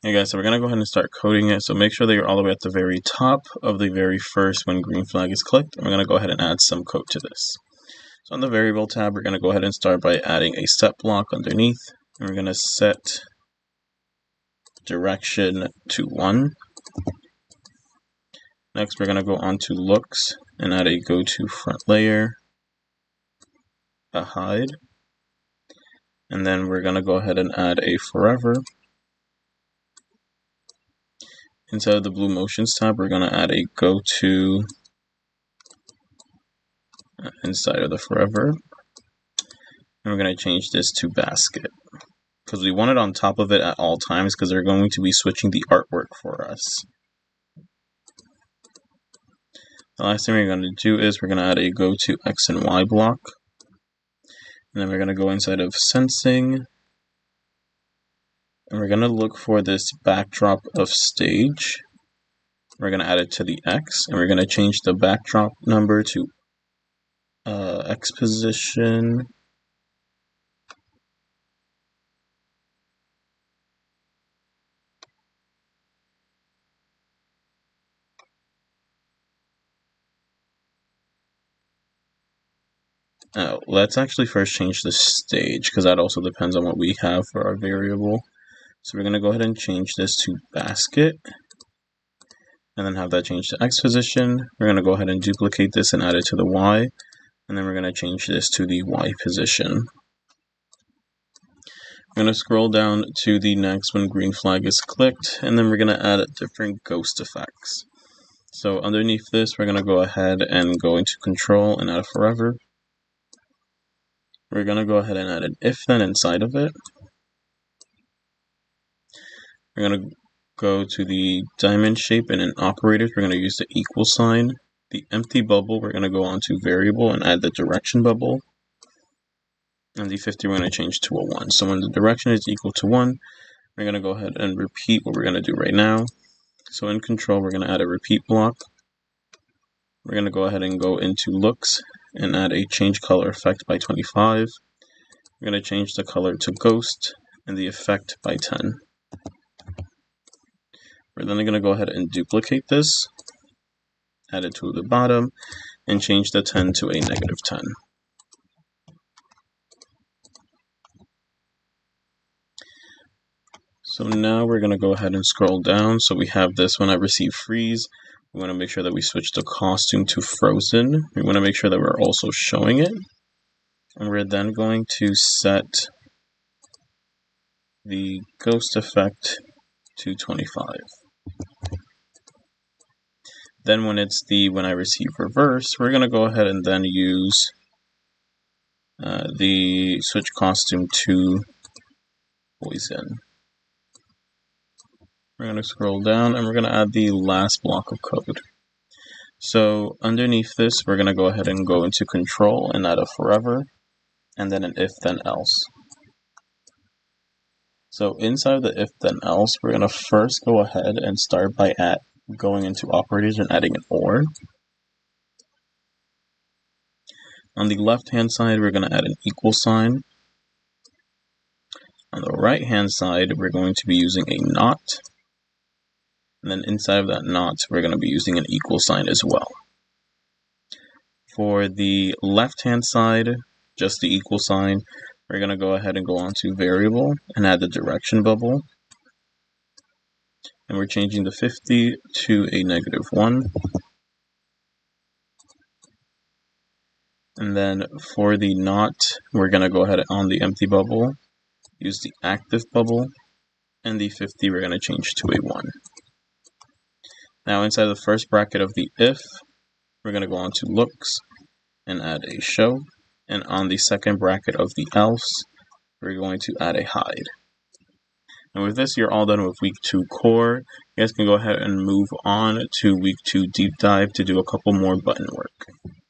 Hey guys, so we're going to go ahead and start coding it. So make sure that you're all the way at the very top of the very first when green flag is clicked. And we're going to go ahead and add some code to this. So on the variable tab, we're going to go ahead and start by adding a set block underneath. And we're going to set direction to 1. Next, we're going to go on to looks and add a go to front layer, a hide. And then we're going to go ahead and add a forever. Inside of the blue motions tab, we're going to add a go to inside of the forever. And we're going to change this to basket because we want it on top of it at all times because they're going to be switching the artwork for us. The last thing we're going to do is we're going to add a go to X and Y block. And then we're going to go inside of sensing. And we're going to look for this backdrop of stage. We're going to add it to the X. And we're going to change the backdrop number to X position. Let's actually first change the stage because that also depends on what we have for our variable. So we're going to go ahead and change this to basket and then have that change to X position. We're going to go ahead and duplicate this and add it to the Y. And then we're going to change this to the Y position. I'm going to scroll down to the next when green flag is clicked, and then we're going to add different ghost effects. So underneath this, we're going to go ahead and go into control and add a forever. We're going to go ahead and add an if then inside of it. We're going to go to the diamond shape and in operators, we're going to use the equal sign. The empty bubble, we're going to go on to variable and add the direction bubble. And the 50 we're going to change to a 1. So when the direction is equal to 1, we're going to go ahead and repeat what we're going to do right now. So in control, we're going to add a repeat block. We're going to go ahead and go into looks and add a change color effect by 25. We're going to change the color to ghost and the effect by 10. We're then going to go ahead and duplicate this, add it to the bottom, and change the 10 to a negative 10. So now we're going to go ahead and scroll down. So we have this when I receive freeze. We want to make sure that we switch the costume to frozen. We want to make sure that we're also showing it. And we're then going to set the ghost effect to 25. Then when it's the when I receive reverse, we're going to go ahead and then use the switch costume to poison. We're going to scroll down and we're going to add the last block of code. So underneath this, we're going to go ahead and go into control and add a forever and then an if then else. So inside of the if then else, we're going to first go ahead and start by going into operators and adding an or. On the left hand side, we're going to add an equal sign. On the right hand side, we're going to be using a not. And then inside of that not, we're going to be using an equal sign as well. For the left-hand side, just the equal sign, we're going to go ahead and go on to variable and add the direction bubble. And we're changing the 50 to a negative 1. And then for the not, we're going to go ahead on the empty bubble, use the active bubble, and the 50 we're going to change to a 1. Now inside the first bracket of the if, we're going to go on to looks and add a show. And on the second bracket of the else, we're going to add a hide. And with this, you're all done with week 2 core. You guys can go ahead and move on to week 2 deep dive to do a couple more button work.